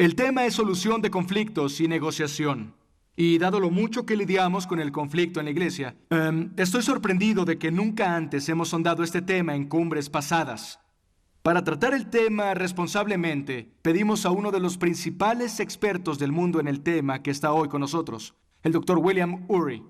El tema es solución de conflictos y negociación. Y dado lo mucho que lidiamos con el conflicto en la iglesia, estoy sorprendido de que nunca antes hemos sondado este tema en cumbres pasadas. Para tratar el tema responsablemente, pedimos a uno de los principales expertos del mundo en el tema que está hoy con nosotros, el Dr. William Ury.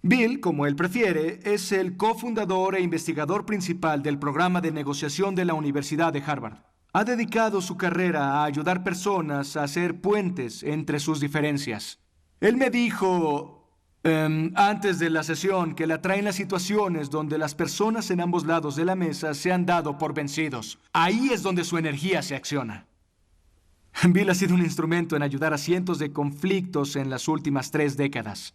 Bill, como él prefiere, es el cofundador e investigador principal del programa de negociación de la Universidad de Harvard. Ha dedicado su carrera a ayudar personas a hacer puentes entre sus diferencias. Él me dijo antes de la sesión que le atraen las situaciones donde las personas en ambos lados de la mesa se han dado por vencidos. Ahí es donde su energía se acciona. Bill ha sido un instrumento en ayudar a cientos de conflictos en las últimas 3 décadas.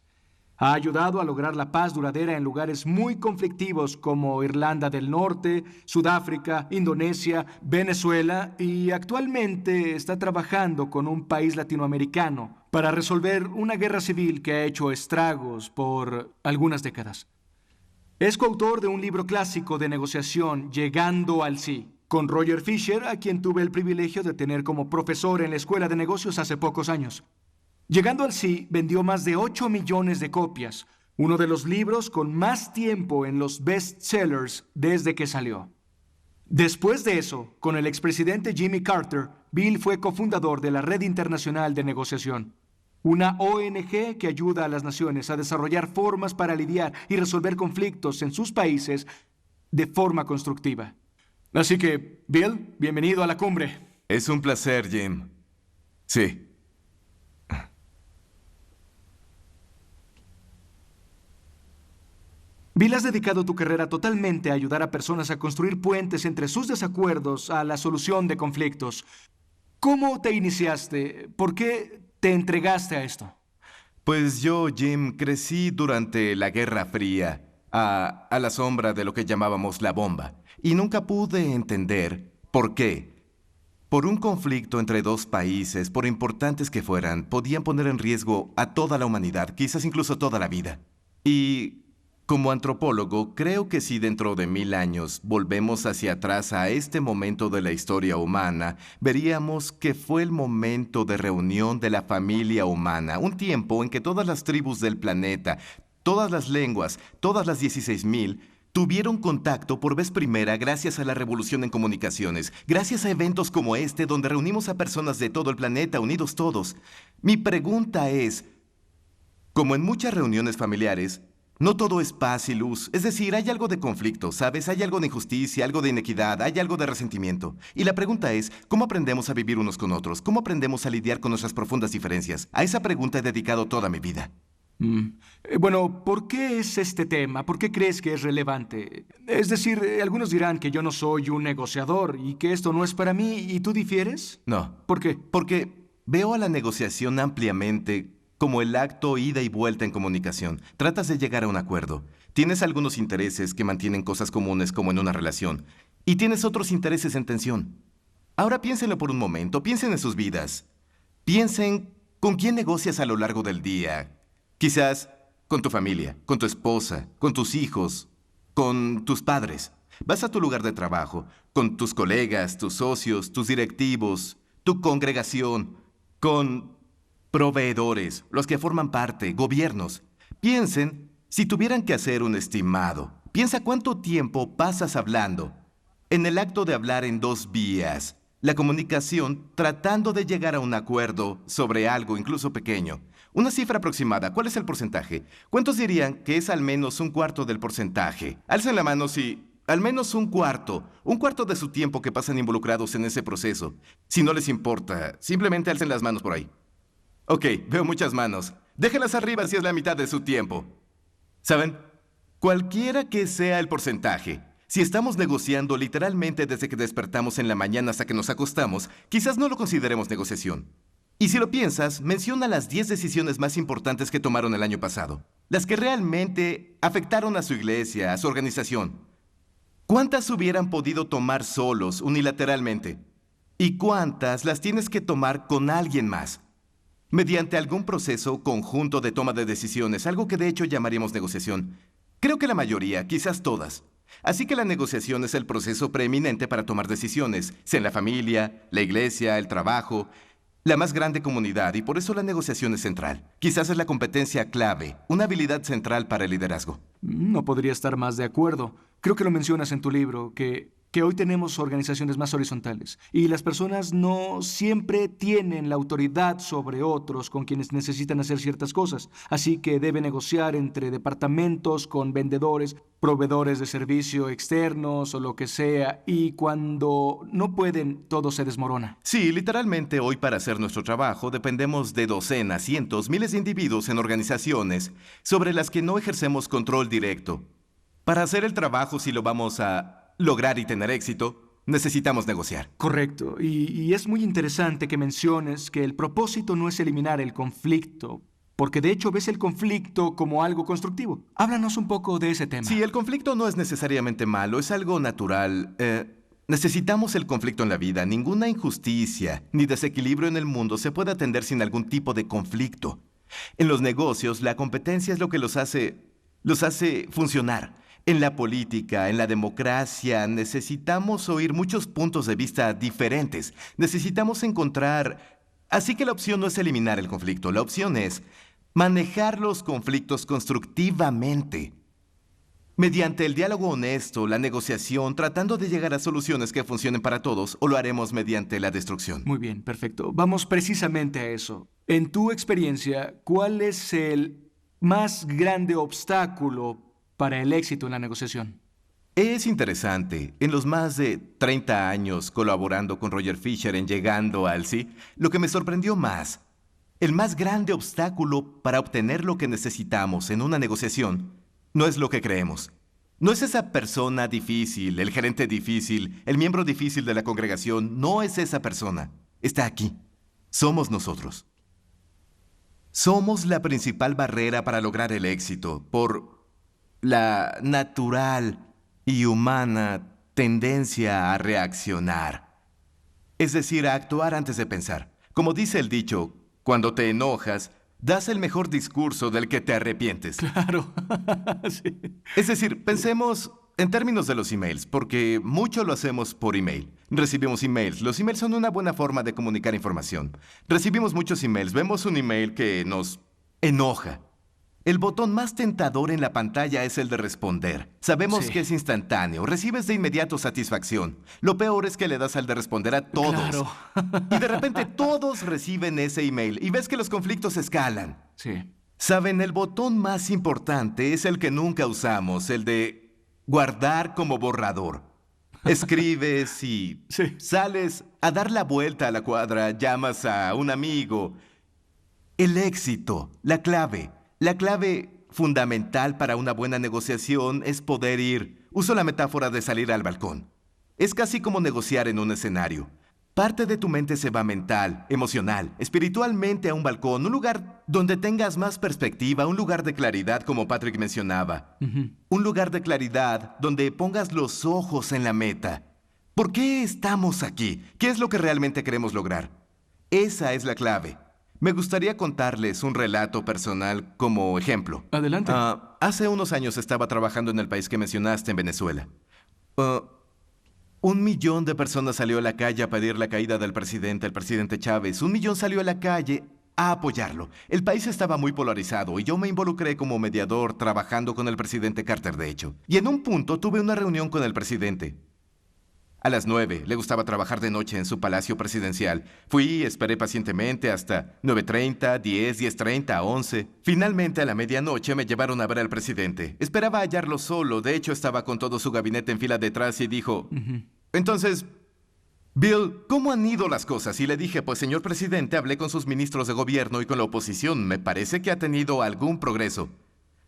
Ha ayudado a lograr la paz duradera en lugares muy conflictivos como Irlanda del Norte, Sudáfrica, Indonesia, Venezuela y actualmente está trabajando con un país latinoamericano para resolver una guerra civil que ha hecho estragos por algunas décadas. Es coautor de un libro clásico de negociación, Llegando al Sí, con Roger Fisher, a quien tuve el privilegio de tener como profesor en la Escuela de Negocios hace pocos años. Llegando al Sí vendió más de 8 millones de copias, uno de los libros con más tiempo en los bestsellers desde que salió. Después de eso, con el expresidente Jimmy Carter, Bill fue cofundador de la Red Internacional de Negociación, una ONG que ayuda a las naciones a desarrollar formas para lidiar y resolver conflictos en sus países de forma constructiva. Así que, Bill, bienvenido a la cumbre. Es un placer, Jim. Sí. Bill, has dedicado tu carrera totalmente a ayudar a personas a construir puentes entre sus desacuerdos a la solución de conflictos. ¿Cómo te iniciaste? ¿Por qué te entregaste a esto? Pues yo, Jim, crecí durante la Guerra Fría, a la sombra de lo que llamábamos la bomba. Y nunca pude entender por qué. Por un conflicto entre 2 países, por importantes que fueran, podían poner en riesgo a toda la humanidad, quizás incluso toda la vida. Y como antropólogo, creo que si dentro de 1000 años volvemos hacia atrás a este momento de la historia humana, veríamos que fue el momento de reunión de la familia humana, un tiempo en que todas las tribus del planeta, todas las lenguas, todas las 16,000, tuvieron contacto por vez primera gracias a la revolución en comunicaciones, gracias a eventos como este donde reunimos a personas de todo el planeta unidos todos. Mi pregunta es, como en muchas reuniones familiares, no todo es paz y luz. Es decir, hay algo de conflicto, ¿sabes? Hay algo de injusticia, algo de inequidad, hay algo de resentimiento. Y la pregunta es, ¿cómo aprendemos a vivir unos con otros? ¿Cómo aprendemos a lidiar con nuestras profundas diferencias? A esa pregunta he dedicado toda mi vida. Bueno, ¿por qué es este tema? ¿Por qué crees que es relevante? Es decir, algunos dirán que yo no soy un negociador y que esto no es para mí, ¿y tú difieres? No. ¿Por qué? Porque veo a la negociación ampliamente como el acto ida y vuelta en comunicación. Tratas de llegar a un acuerdo. Tienes algunos intereses que mantienen cosas comunes como en una relación. Y tienes otros intereses en tensión. Ahora piénsenlo por un momento. Piensen en sus vidas. Piensen con quién negocias a lo largo del día. Quizás con tu familia, con tu esposa, con tus hijos, con tus padres. Vas a tu lugar de trabajo, con tus colegas, tus socios, tus directivos, tu congregación, con proveedores, los que forman parte, gobiernos. Piensen, si tuvieran que hacer un estimado, piensa cuánto tiempo pasas hablando. En el acto de hablar en 2 vías, la comunicación tratando de llegar a un acuerdo sobre algo incluso pequeño. Una cifra aproximada, ¿cuál es el porcentaje? ¿Cuántos dirían que es al menos 1/4 del porcentaje? Alcen la mano si al menos 1/4 de su tiempo que pasan involucrados en ese proceso. Si no les importa, simplemente alcen las manos por ahí. Ok, veo muchas manos. Déjenlas arriba si es la mitad de su tiempo. ¿Saben? Cualquiera que sea el porcentaje, si estamos negociando literalmente desde que despertamos en la mañana hasta que nos acostamos, quizás no lo consideremos negociación. Y si lo piensas, menciona las 10 decisiones más importantes que tomaron el año pasado. Las que realmente afectaron a su iglesia, a su organización. ¿Cuántas hubieran podido tomar solos, unilateralmente? ¿Y cuántas las tienes que tomar con alguien más? Mediante algún proceso conjunto de toma de decisiones, algo que de hecho llamaríamos negociación. Creo que la mayoría, quizás todas. Así que la negociación es el proceso preeminente para tomar decisiones, sea en la familia, la iglesia, el trabajo. la más grande comunidad y por eso la negociación es central. Quizás es la competencia clave, una habilidad central para el liderazgo. No podría estar más de acuerdo. Creo que lo mencionas en tu libro, que hoy tenemos organizaciones más horizontales y las personas no siempre tienen la autoridad sobre otros con quienes necesitan hacer ciertas cosas. Así que debe negociar entre departamentos, con vendedores, proveedores de servicio externos o lo que sea. Y cuando no pueden, todo se desmorona. Sí, literalmente hoy para hacer nuestro trabajo dependemos de docenas, cientos, miles de individuos en organizaciones sobre las que no ejercemos control directo. Para hacer el trabajo, si lo vamos a lograr y tener éxito, necesitamos negociar. Correcto. Y es muy interesante que menciones que el propósito no es eliminar el conflicto, porque de hecho ves el conflicto como algo constructivo. Háblanos un poco de ese tema. Sí, el conflicto no es necesariamente malo, es algo natural. Necesitamos el conflicto en la vida. Ninguna injusticia ni desequilibrio en el mundo se puede atender sin algún tipo de conflicto. En los negocios, la competencia es lo que los hace funcionar. En la política, en la democracia, necesitamos oír muchos puntos de vista diferentes. Necesitamos encontrar... Así que la opción no es eliminar el conflicto, la opción es manejar los conflictos constructivamente. Mediante el diálogo honesto, la negociación, tratando de llegar a soluciones que funcionen para todos, o lo haremos mediante la destrucción. Muy bien, perfecto. Vamos precisamente a eso. En tu experiencia, ¿cuál es el más grande obstáculo para el éxito en la negociación? Es interesante. En los más de 30 años colaborando con Roger Fisher en Llegando al Sí, lo que me sorprendió más, el más grande obstáculo para obtener lo que necesitamos en una negociación, no es lo que creemos. No es esa persona difícil, el gerente difícil, el miembro difícil de la congregación. No es esa persona. Está aquí. Somos nosotros. Somos la principal barrera para lograr el éxito por la natural y humana tendencia a reaccionar. Es decir, a actuar antes de pensar. Como dice el dicho, cuando te enojas, das el mejor discurso del que te arrepientes. Claro. Sí. Es decir, pensemos en términos de los emails, porque mucho lo hacemos por email. Recibimos emails. Los emails son una buena forma de comunicar información. Recibimos muchos emails. Vemos un email que nos enoja. El botón más tentador en la pantalla es el de responder. Sabemos Sí. que es instantáneo. Recibes de inmediato satisfacción. Lo peor es que le das al de responder a todos. Claro. Y de repente todos reciben ese email y ves que los conflictos escalan. Sí. Saben, el botón más importante es el que nunca usamos, el de guardar como borrador. Escribes y Sí. sales a dar la vuelta a la cuadra, llamas a un amigo. El éxito, la clave fundamental para una buena negociación es poder ir. Uso la metáfora de salir al balcón. Es casi como negociar en un escenario. Parte de tu mente se va mental, emocional, espiritualmente a un balcón, un lugar donde tengas más perspectiva, un lugar de claridad, como Patrick mencionaba. Un lugar de claridad donde pongas los ojos en la meta. ¿Por qué estamos aquí? ¿Qué es lo que realmente queremos lograr? Esa es la clave. Me gustaría contarles un relato personal como ejemplo. Adelante. Hace unos años estaba trabajando en el país que mencionaste, en Venezuela. 1 millón de personas salió a la calle a pedir la caída del presidente, el presidente Chávez. 1 millón salió a la calle a apoyarlo. El país estaba muy polarizado y yo me involucré como mediador trabajando con el presidente Carter, de hecho. Y en un punto tuve una reunión con el presidente. A las 9, le gustaba trabajar de noche en su palacio presidencial. Fui, esperé pacientemente hasta 9:30, 10, 10:30, 11. Finalmente, a la medianoche me llevaron a ver al presidente. Esperaba hallarlo solo, de hecho estaba con todo su gabinete en fila detrás y dijo... Entonces, Bill, ¿cómo han ido las cosas? Y le dije, pues señor presidente, hablé con sus ministros de gobierno y con la oposición. Me parece que ha tenido algún progreso.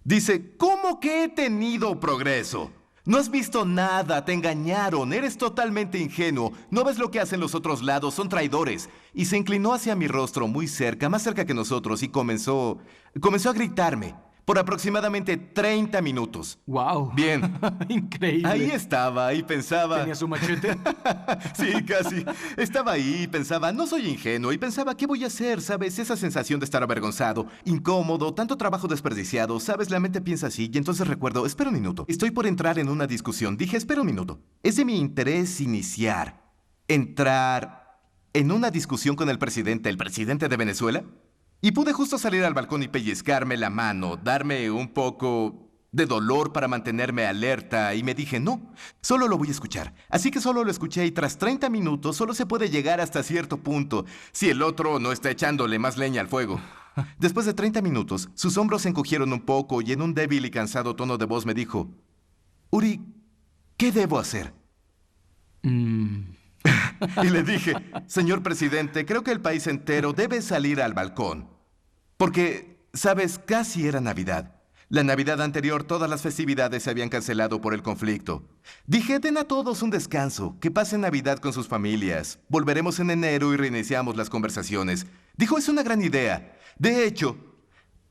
Dice, ¿cómo que he tenido progreso? No has visto nada, te engañaron, eres totalmente ingenuo, no ves lo que hacen los otros lados, son traidores. Y se inclinó hacia mi rostro muy cerca, más cerca que nosotros, y comenzó a gritarme por aproximadamente 30 minutos. Wow. Bien. Increíble. Ahí estaba y pensaba... ¿Tenía su machete? Sí, casi. Estaba ahí y pensaba, no soy ingenuo, y pensaba, ¿qué voy a hacer? ¿Sabes? Esa sensación de estar avergonzado, incómodo, tanto trabajo desperdiciado, ¿sabes? La mente piensa así, y entonces recuerdo, espera un minuto. Estoy por entrar en una discusión. Dije, espera un minuto. Es de mi interés entrar en una discusión con el presidente de Venezuela, y pude justo salir al balcón y pellizcarme la mano, darme un poco de dolor para mantenerme alerta, y me dije, no, solo lo voy a escuchar. Así que solo lo escuché y tras 30 minutos solo se puede llegar hasta cierto punto si el otro no está echándole más leña al fuego. Después de 30 minutos, sus hombros se encogieron un poco y en un débil y cansado tono de voz me dijo, Uri, ¿qué debo hacer? Y le dije, señor presidente, creo que el país entero debe salir al balcón. Porque, sabes, casi era Navidad. La Navidad anterior, todas las festividades se habían cancelado por el conflicto. Dije, den a todos un descanso, que pasen Navidad con sus familias. Volveremos en enero y reiniciamos las conversaciones. Dijo, es una gran idea. De hecho,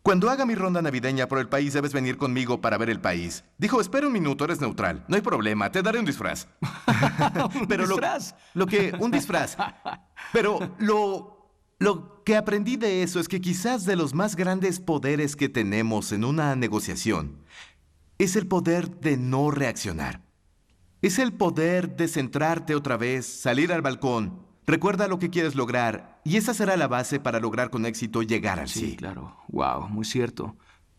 cuando haga mi ronda navideña por el país, debes venir conmigo para ver el país. Dijo, espera un minuto, eres neutral. No hay problema, te daré un disfraz. ¿Un disfraz? Un disfraz. Pero lo que aprendí de eso es que quizás de los más grandes poderes que tenemos en una negociación es el poder de no reaccionar. Es el poder de centrarte otra vez, salir al balcón. Recuerda lo que quieres lograr y esa será la base para lograr con éxito llegar al sí. Sí, claro. Wow, muy cierto.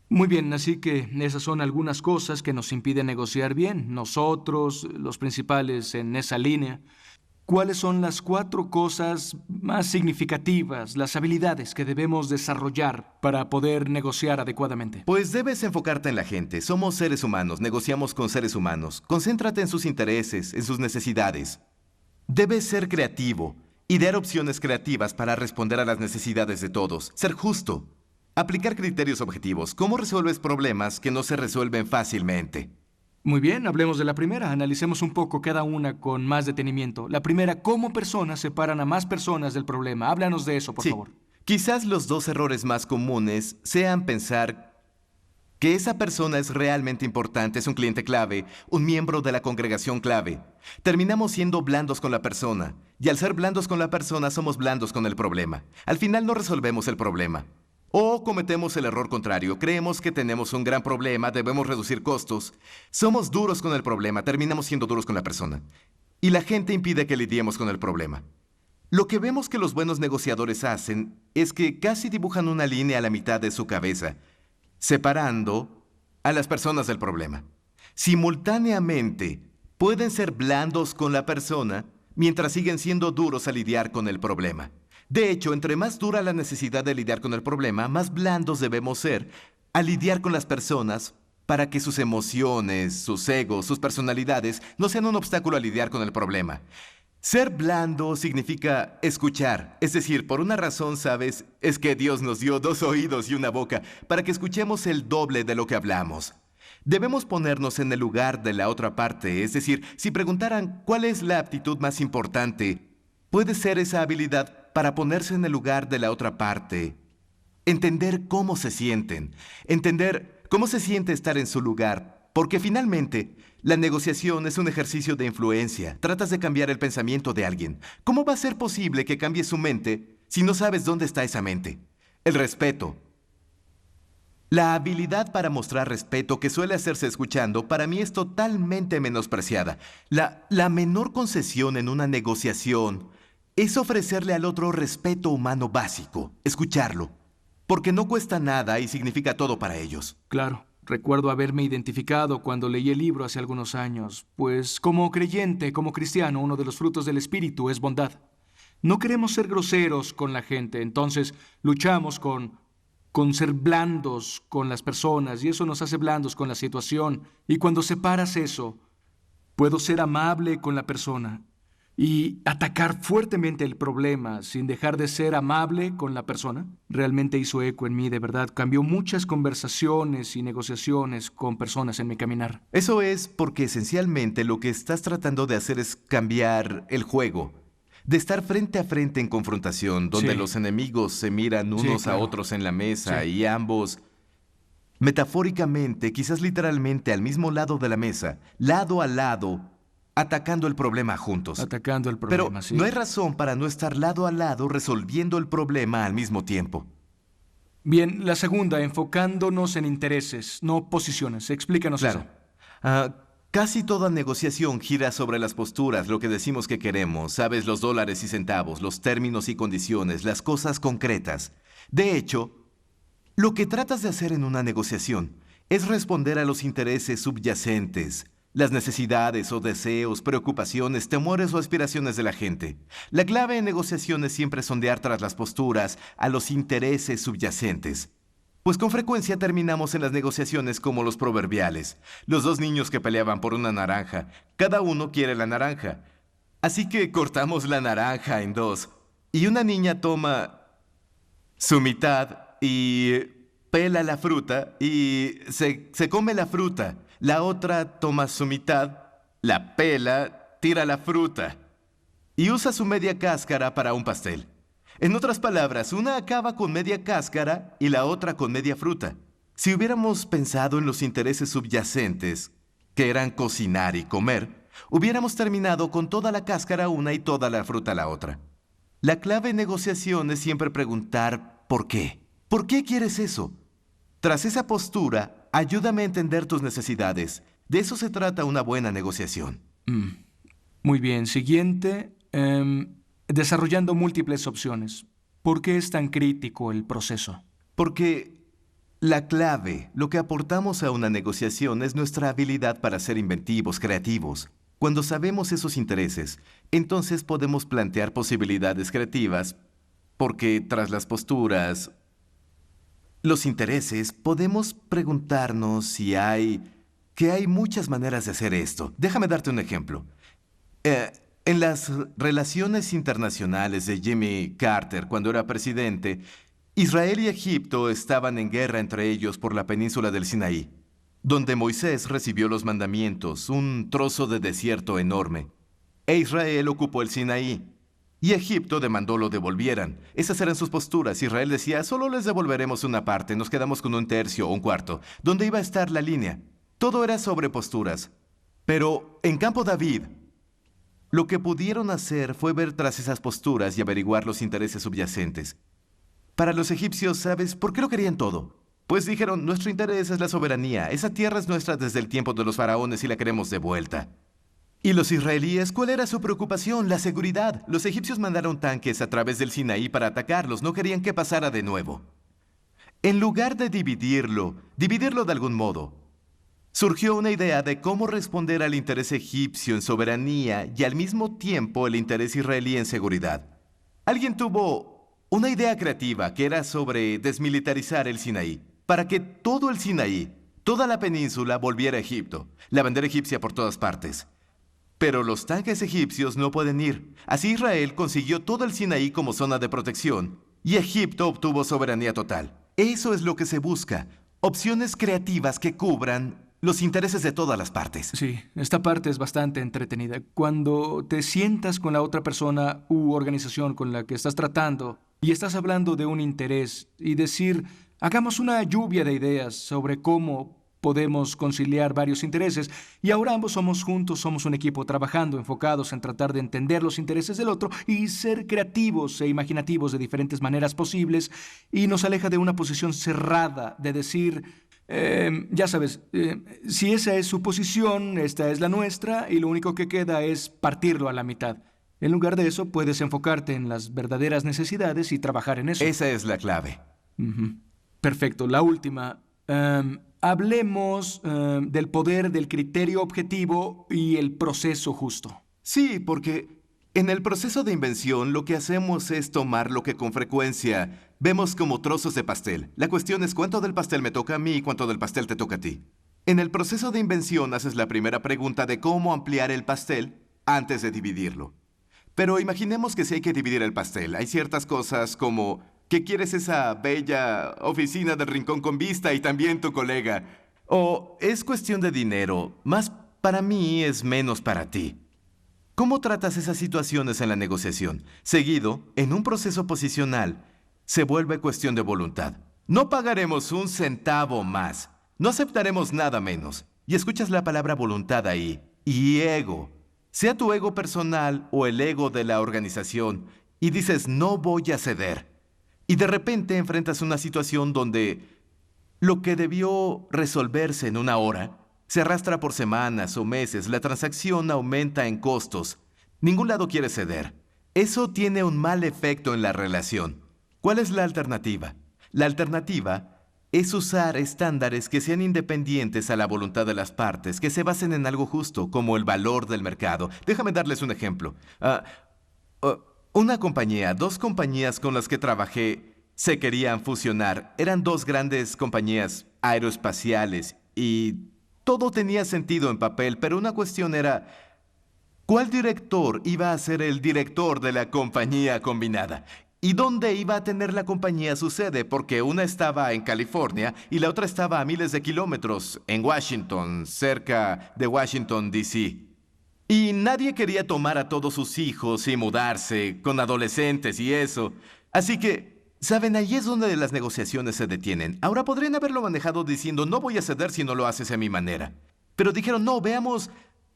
Muy bien, así que esas son algunas cosas que nos impiden negociar bien. Nosotros, los principales en esa línea. ¿Cuáles son las 4 cosas más significativas, las habilidades que debemos desarrollar para poder negociar adecuadamente? Pues debes enfocarte en la gente. Somos seres humanos, negociamos con seres humanos. Concéntrate en sus intereses, en sus necesidades. Debes ser creativo y dar opciones creativas para responder a las necesidades de todos. Ser justo. Aplicar criterios objetivos. ¿Cómo resuelves problemas que no se resuelven fácilmente? Muy bien, hablemos de la primera. Analicemos un poco cada una con más detenimiento. La primera, ¿cómo personas separan a más personas del problema? Háblanos de eso, por favor. Quizás los 2 errores más comunes sean pensar que esa persona es realmente importante, es un cliente clave, un miembro de la congregación clave. Terminamos siendo blandos con la persona, y al ser blandos con la persona somos blandos con el problema. Al final no resolvemos el problema. O cometemos el error contrario, creemos que tenemos un gran problema, debemos reducir costos. Somos duros con el problema, terminamos siendo duros con la persona. Y la gente impide que lidiemos con el problema. Lo que vemos que los buenos negociadores hacen es que casi dibujan una línea a la mitad de su cabeza, separando a las personas del problema. Simultáneamente, pueden ser blandos con la persona mientras siguen siendo duros a lidiar con el problema. De hecho, entre más dura la necesidad de lidiar con el problema, más blandos debemos ser al lidiar con las personas para que sus emociones, sus egos, sus personalidades no sean un obstáculo a lidiar con el problema. Ser blando significa escuchar, es decir, por una razón, ¿sabes? Es que Dios nos dio 2 oídos y una boca para que escuchemos el doble de lo que hablamos. Debemos ponernos en el lugar de la otra parte, es decir, si preguntaran cuál es la aptitud más importante, puede ser esa habilidad para ponerse en el lugar de la otra parte. Entender cómo se sienten, entender cómo se siente estar en su lugar, porque finalmente la negociación es un ejercicio de influencia. Tratas de cambiar el pensamiento de alguien. ¿Cómo va a ser posible que cambie su mente si no sabes dónde está esa mente? El respeto. La habilidad para mostrar respeto que suele hacerse escuchando para mí es totalmente menospreciada. La menor concesión en una negociación es ofrecerle al otro respeto humano básico, escucharlo, porque no cuesta nada y significa todo para ellos. Claro. Recuerdo haberme identificado cuando leí el libro hace algunos años, pues como creyente, como cristiano, uno de los frutos del Espíritu es bondad. No queremos ser groseros con la gente, entonces luchamos con ser blandos con las personas y eso nos hace blandos con la situación. Y cuando separas eso, puedo ser amable con la persona y atacar fuertemente el problema sin dejar de ser amable con la persona. Realmente hizo eco en mí, de verdad. Cambió muchas conversaciones y negociaciones con personas en mi caminar. Eso es porque esencialmente lo que estás tratando de hacer es cambiar el juego. De estar frente a frente en confrontación, donde los enemigos se miran unos a otros en la mesa y ambos, metafóricamente, quizás literalmente al mismo lado de la mesa, lado a lado, atacando el problema juntos. Atacando el problema, Pero sí. no hay razón para no estar lado a lado resolviendo el problema al mismo tiempo. Bien, la segunda, enfocándonos en intereses, no posiciones. Explícanos Claro. eso. Casi toda negociación gira sobre las posturas, lo que decimos que queremos, sabes, los dólares y centavos, los términos y condiciones, las cosas concretas. De hecho, lo que tratas de hacer en una negociación es responder a los intereses subyacentes, las necesidades o deseos, preocupaciones, temores o aspiraciones de la gente. La clave en negociaciones siempre es sondear tras las posturas a los intereses subyacentes. Pues con frecuencia terminamos en las negociaciones como los proverbiales. Los dos niños que peleaban por una naranja. Cada uno quiere la naranja. Así que cortamos la naranja en dos. Y una niña toma su mitad y pela la fruta y se come la fruta. La otra toma su mitad, la pela, tira la fruta y usa su media cáscara para un pastel. En otras palabras, una acaba con media cáscara y la otra con media fruta. Si hubiéramos pensado en los intereses subyacentes, que eran cocinar y comer, hubiéramos terminado con toda la cáscara una y toda la fruta la otra. La clave en negociación es siempre preguntar ¿por qué? ¿Por qué quieres eso? Tras esa postura, ayúdame a entender tus necesidades. De eso se trata una buena negociación. Muy bien. Siguiente. Desarrollando múltiples opciones. ¿Por qué es tan crítico el proceso? Porque la clave, lo que aportamos a una negociación es nuestra habilidad para ser inventivos, creativos. Cuando sabemos esos intereses, entonces podemos plantear posibilidades creativas, porque tras las posturas, los intereses, podemos preguntarnos que hay muchas maneras de hacer esto. Déjame darte un ejemplo. En las relaciones internacionales de Jimmy Carter, cuando era presidente, Israel y Egipto estaban en guerra entre ellos por la península del Sinaí, donde Moisés recibió los mandamientos, un trozo de desierto enorme. E Israel ocupó el Sinaí, y Egipto demandó lo devolvieran. Esas eran sus posturas. Israel decía, solo les devolveremos una parte, nos quedamos con un tercio o un cuarto. ¿Dónde iba a estar la línea? Todo era sobre posturas. Pero en Campo David, lo que pudieron hacer fue ver tras esas posturas y averiguar los intereses subyacentes. Para los egipcios, ¿sabes por qué lo querían todo? Pues dijeron, nuestro interés es la soberanía. Esa tierra es nuestra desde el tiempo de los faraones y la queremos de vuelta. ¿Y los israelíes? ¿Cuál era su preocupación? La seguridad. Los egipcios mandaron tanques a través del Sinaí para atacarlos. No querían que pasara de nuevo. En lugar de dividirlo de algún modo, surgió una idea de cómo responder al interés egipcio en soberanía y al mismo tiempo el interés israelí en seguridad. Alguien tuvo una idea creativa que era sobre desmilitarizar el Sinaí, para que todo el Sinaí, toda la península volviera a Egipto, la bandera egipcia por todas partes. Pero los tanques egipcios no pueden ir. Así Israel consiguió todo el Sinaí como zona de protección y Egipto obtuvo soberanía total. Eso es lo que se busca. Opciones creativas que cubran los intereses de todas las partes. Sí, esta parte es bastante entretenida. Cuando te sientas con la otra persona u organización con la que estás tratando y estás hablando de un interés y decir, hagamos una lluvia de ideas sobre cómo podemos conciliar varios intereses y ahora ambos somos juntos, somos un equipo trabajando, enfocados en tratar de entender los intereses del otro y ser creativos e imaginativos de diferentes maneras posibles y nos aleja de una posición cerrada de decir, ya sabes, si esa es su posición, esta es la nuestra y lo único que queda es partirlo a la mitad. En lugar de eso, puedes enfocarte en las verdaderas necesidades y trabajar en eso. Esa es la clave. Perfecto. La última. Hablemos del poder del criterio objetivo y el proceso justo. Sí, porque en el proceso de invención lo que hacemos es tomar lo que con frecuencia vemos como trozos de pastel. La cuestión es cuánto del pastel me toca a mí y cuánto del pastel te toca a ti. En el proceso de invención haces la primera pregunta de cómo ampliar el pastel antes de dividirlo. Pero imaginemos que si hay que dividir el pastel, hay ciertas cosas como que quieres esa bella oficina del rincón con vista y también tu colega. O es cuestión de dinero, más para mí es menos para ti. ¿Cómo tratas esas situaciones en la negociación? Seguido, en un proceso posicional, se vuelve cuestión de voluntad. No pagaremos un centavo más. No aceptaremos nada menos. Y escuchas la palabra voluntad ahí. Y ego. Sea tu ego personal o el ego de la organización. Y dices, no voy a ceder. Y de repente enfrentas una situación donde lo que debió resolverse en una hora Se arrastra por semanas o meses, la transacción aumenta en costos. Ningún lado quiere ceder. Eso tiene un mal efecto en la relación. ¿Cuál es la alternativa? La alternativa es usar estándares que sean independientes a la voluntad de las partes, que se basen en algo justo, como el valor del mercado. Déjame darles un ejemplo. Dos compañías con las que trabajé se querían fusionar. Eran dos grandes compañías aeroespaciales y todo tenía sentido en papel, pero una cuestión era, ¿cuál director iba a ser el director de la compañía combinada? ¿Y dónde iba a tener la compañía su sede? Porque una estaba en California y la otra estaba a miles de kilómetros, en Washington, cerca de Washington, D.C. Y nadie quería tomar a todos sus hijos y mudarse, con adolescentes y eso. Así que, ¿saben? Ahí es donde las negociaciones se detienen. Ahora podrían haberlo manejado diciendo, no voy a ceder si no lo haces a mi manera. Pero dijeron, no, veamos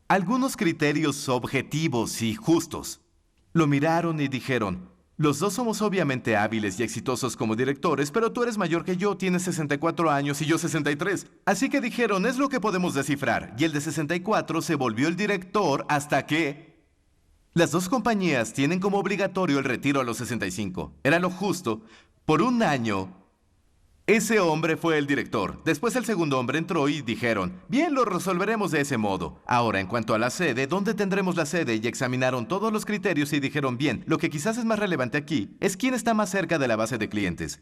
algunos criterios objetivos y justos. Lo miraron y dijeron, los dos somos obviamente hábiles y exitosos como directores, pero tú eres mayor que yo, tienes 64 años y yo 63. Así que dijeron, es lo que podemos descifrar. Y el de 64 se volvió el director hasta que... Las dos compañías tienen como obligatorio el retiro a los 65. Era lo justo. Por un año, ese hombre fue el director. Después el segundo hombre entró y dijeron, bien, lo resolveremos de ese modo. Ahora, en cuanto a la sede, ¿dónde tendremos la sede? Y examinaron todos los criterios y dijeron, bien, lo que quizás es más relevante aquí es quién está más cerca de la base de clientes.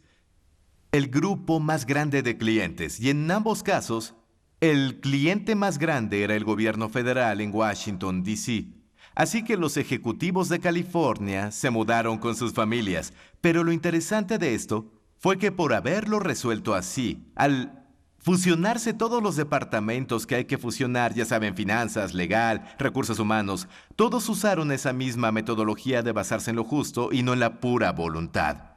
El grupo más grande de clientes. Y en ambos casos, el cliente más grande era el gobierno federal en Washington, D.C. Así que los ejecutivos de California se mudaron con sus familias. Pero lo interesante de esto fue que por haberlo resuelto así, al fusionarse todos los departamentos que hay que fusionar, ya saben, finanzas, legal, recursos humanos, todos usaron esa misma metodología de basarse en lo justo y no en la pura voluntad.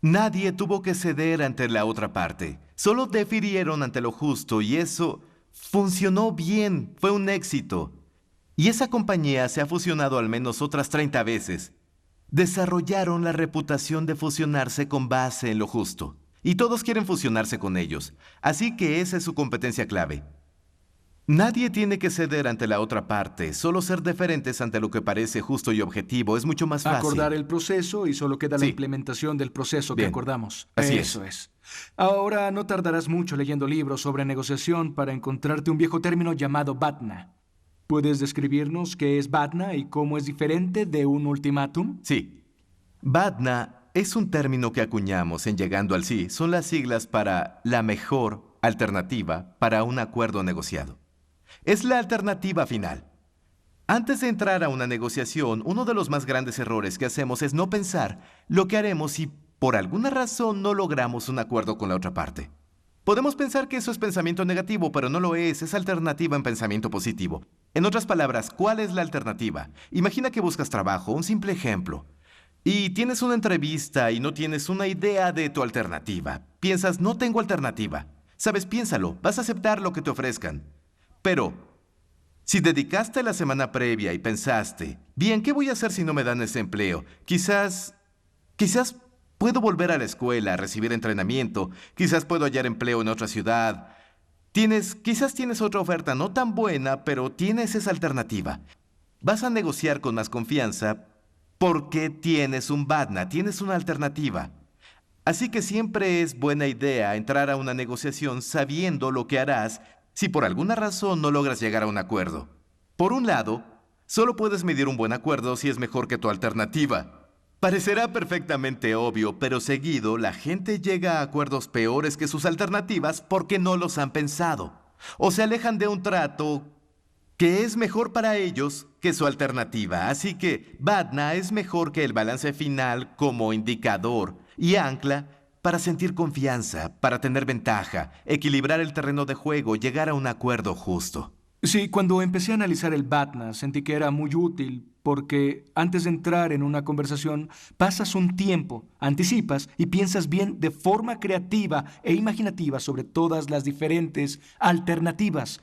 Nadie tuvo que ceder ante la otra parte, solo defirieron ante lo justo y eso funcionó bien, fue un éxito. Y esa compañía se ha fusionado al menos otras 30 veces. Desarrollaron la reputación de fusionarse con base en lo justo. Y todos quieren fusionarse con ellos. Así que esa es su competencia clave. Nadie tiene que ceder ante la otra parte. Solo ser deferentes ante lo que parece justo y objetivo es mucho más fácil. Acordar el proceso y solo queda la Sí. implementación del proceso que Bien. acordamos. Así Eso es. Ahora no tardarás mucho leyendo libros sobre negociación para encontrarte un viejo término llamado BATNA. ¿Puedes describirnos qué es BATNA y cómo es diferente de un ultimátum? Sí. BATNA es un término que acuñamos en Llegando al Sí. Son las siglas para la mejor alternativa para un acuerdo negociado. Es la alternativa final. Antes de entrar a una negociación, uno de los más grandes errores que hacemos es no pensar lo que haremos si por alguna razón no logramos un acuerdo con la otra parte. Podemos pensar que eso es pensamiento negativo, pero no lo es alternativa en pensamiento positivo. En otras palabras, ¿cuál es la alternativa? Imagina que buscas trabajo, un simple ejemplo. Y tienes una entrevista y no tienes una idea de tu alternativa. Piensas, no tengo alternativa. Sabes, piénsalo, vas a aceptar lo que te ofrezcan. Pero, si dedicaste la semana previa y pensaste, bien, ¿qué voy a hacer si no me dan ese empleo? Quizás puedo volver a la escuela, a recibir entrenamiento. Quizás puedo hallar empleo en otra ciudad. Quizás tienes otra oferta no tan buena, pero tienes esa alternativa. Vas a negociar con más confianza porque tienes un BATNA, tienes una alternativa. Así que siempre es buena idea entrar a una negociación sabiendo lo que harás si por alguna razón no logras llegar a un acuerdo. Por un lado, solo puedes medir un buen acuerdo si es mejor que tu alternativa. Parecerá perfectamente obvio, pero seguido la gente llega a acuerdos peores que sus alternativas porque no los han pensado. O se alejan de un trato que es mejor para ellos que su alternativa. Así que BATNA es mejor que el balance final como indicador y ancla para sentir confianza, para tener ventaja, equilibrar el terreno de juego, llegar a un acuerdo justo. Sí, cuando empecé a analizar el BATNA sentí que era muy útil porque antes de entrar en una conversación pasas un tiempo, anticipas y piensas bien de forma creativa e imaginativa sobre todas las diferentes alternativas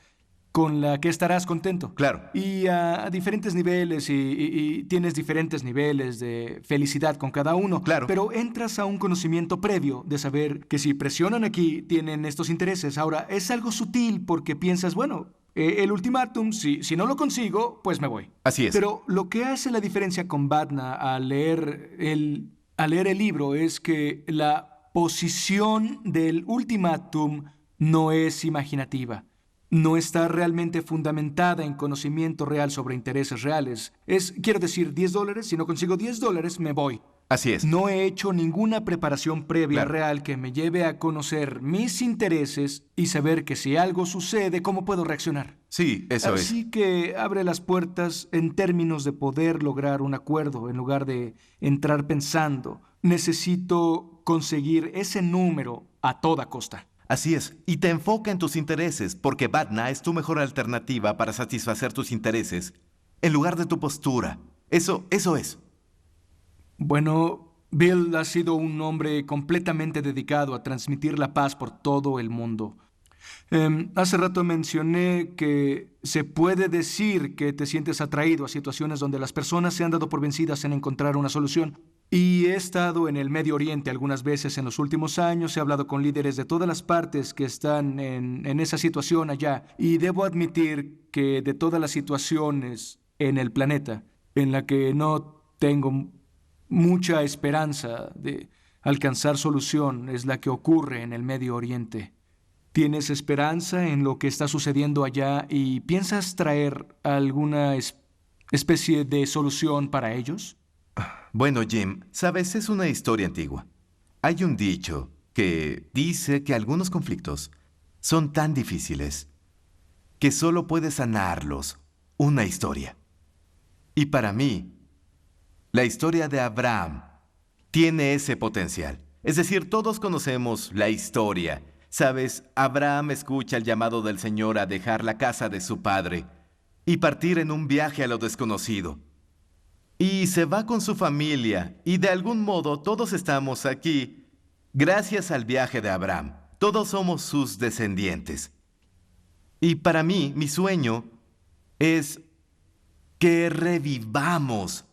con la que estarás contento. Claro. Y a diferentes niveles y tienes diferentes niveles de felicidad con cada uno. Claro. Pero entras a un conocimiento previo de saber que si presionan aquí tienen estos intereses. Ahora, es algo sutil porque piensas, bueno, El ultimátum, si no lo consigo, pues me voy. Así es. Pero lo que hace la diferencia con Badna al leer el libro es que la posición del ultimátum no es imaginativa. No está realmente fundamentada en conocimiento real sobre intereses reales. Quiero decir, $10, si no consigo $10, me voy. Así es. No he hecho ninguna preparación previa Claro. real que me lleve a conocer mis intereses y saber que si algo sucede, cómo puedo reaccionar. Sí, eso es. Así que abre las puertas en términos de poder lograr un acuerdo en lugar de entrar pensando, necesito conseguir ese número a toda costa. Así es. Y te enfoca en tus intereses, porque Badna es tu mejor alternativa para satisfacer tus intereses, en lugar de tu postura. Eso es. Bueno, Bill ha sido un hombre completamente dedicado a transmitir la paz por todo el mundo. Hace rato mencioné que se puede decir que te sientes atraído a situaciones donde las personas se han dado por vencidas en encontrar una solución. Y he estado en el Medio Oriente algunas veces en los últimos años, he hablado con líderes de todas las partes que están en esa situación allá, y debo admitir que de todas las situaciones en el planeta en la que no tengo mucha esperanza de alcanzar solución es la que ocurre en el Medio Oriente. ¿Tienes esperanza en lo que está sucediendo allá y piensas traer alguna especie de solución para ellos? Bueno, Jim, sabes, es una historia antigua. Hay un dicho que dice que algunos conflictos son tan difíciles que solo puede sanarlos una historia. Y para mí, la historia de Abraham tiene ese potencial. Es decir, todos conocemos la historia. Sabes, Abraham escucha el llamado del Señor a dejar la casa de su padre y partir en un viaje a lo desconocido. Y se va con su familia, y de algún modo todos estamos aquí gracias al viaje de Abraham. Todos somos sus descendientes. Y para mí, mi sueño es que revivamos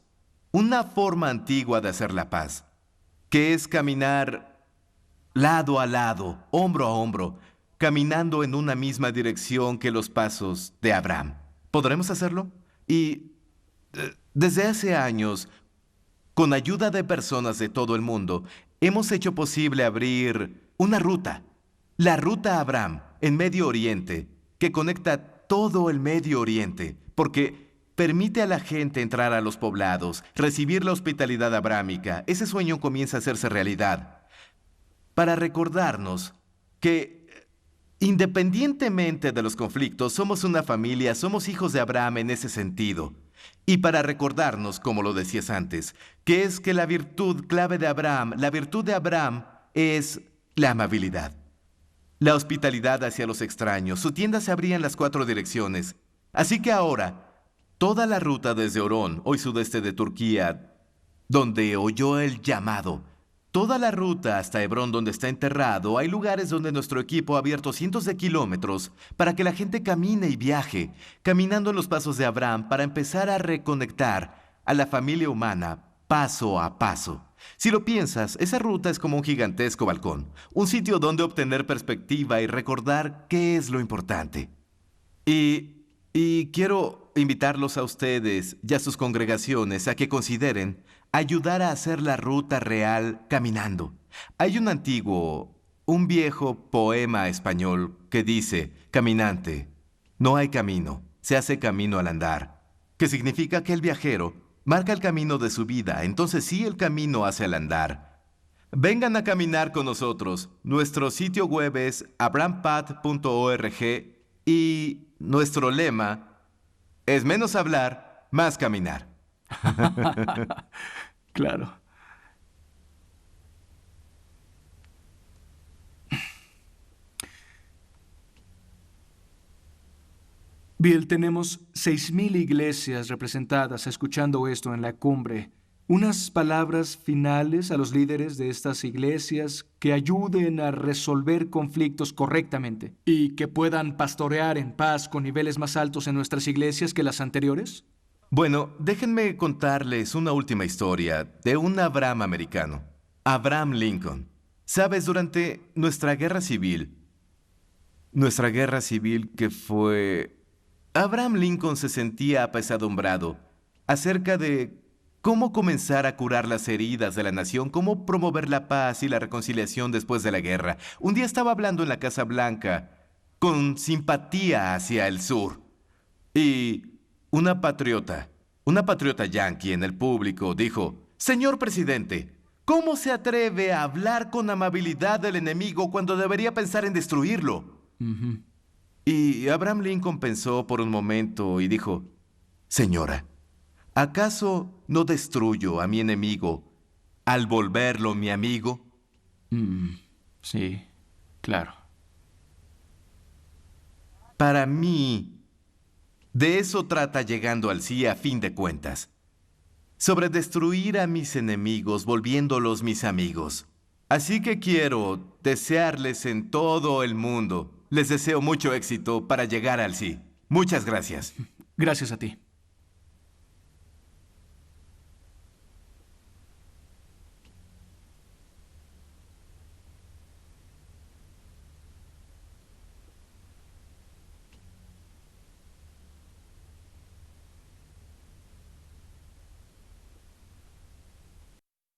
una forma antigua de hacer la paz, que es caminar lado a lado, hombro a hombro, caminando en una misma dirección que los pasos de Abraham. ¿Podremos hacerlo? Y desde hace años, con ayuda de personas de todo el mundo, hemos hecho posible abrir una ruta, la Ruta Abraham, en Medio Oriente, que conecta todo el Medio Oriente, porque permite a la gente entrar a los poblados, recibir la hospitalidad abrámica. Ese sueño comienza a hacerse realidad, para recordarnos que, independientemente de los conflictos, somos una familia, somos hijos de Abraham en ese sentido. Y para recordarnos, como lo decías antes, que es que la virtud clave de Abraham, la virtud de Abraham es la amabilidad, la hospitalidad hacia los extraños. Su tienda se abría en las 4 direcciones. Así que ahora, toda la ruta desde Orón, hoy sudeste de Turquía, donde oyó el llamado, toda la ruta hasta Hebrón, donde está enterrado, hay lugares donde nuestro equipo ha abierto cientos de kilómetros para que la gente camine y viaje, caminando en los pasos de Abraham para empezar a reconectar a la familia humana paso a paso. Si lo piensas, esa ruta es como un gigantesco balcón, un sitio donde obtener perspectiva y recordar qué es lo importante. Y quiero invitarlos a ustedes y a sus congregaciones a que consideren ayudar a hacer la ruta real caminando. Hay un viejo poema español que dice: caminante, no hay camino, se hace camino al andar, que significa que el viajero marca el camino de su vida, entonces sí, el camino hacia el andar. Vengan a caminar con nosotros. Nuestro sitio web es abrampath.org y nuestro lema es menos hablar, más caminar. Claro. Bill, tenemos 6,000 iglesias representadas escuchando esto en la cumbre. Unas palabras finales a los líderes de estas iglesias que ayuden a resolver conflictos correctamente y que puedan pastorear en paz con niveles más altos en nuestras iglesias que las anteriores. Bueno, déjenme contarles una última historia de un Abraham americano, Abraham Lincoln. Sabes, durante nuestra guerra civil que fue Abraham Lincoln se sentía apesadumbrado acerca de cómo comenzar a curar las heridas de la nación, cómo promover la paz y la reconciliación después de la guerra. Un día estaba hablando en la Casa Blanca con simpatía hacia el sur y una patriota yanqui en el público dijo: «Señor presidente, ¿cómo se atreve a hablar con amabilidad del enemigo cuando debería pensar en destruirlo?» Y Abraham Lincoln pensó por un momento y dijo: «Señora, ¿acaso no destruyo a mi enemigo al volverlo mi amigo?» Sí, claro. Para mí, de eso trata Llegando al Sí a fin de cuentas. Sobre destruir a mis enemigos volviéndolos mis amigos. Así que quiero desearles en todo el mundo. Les deseo mucho éxito para llegar al sí. Muchas gracias. Gracias a ti.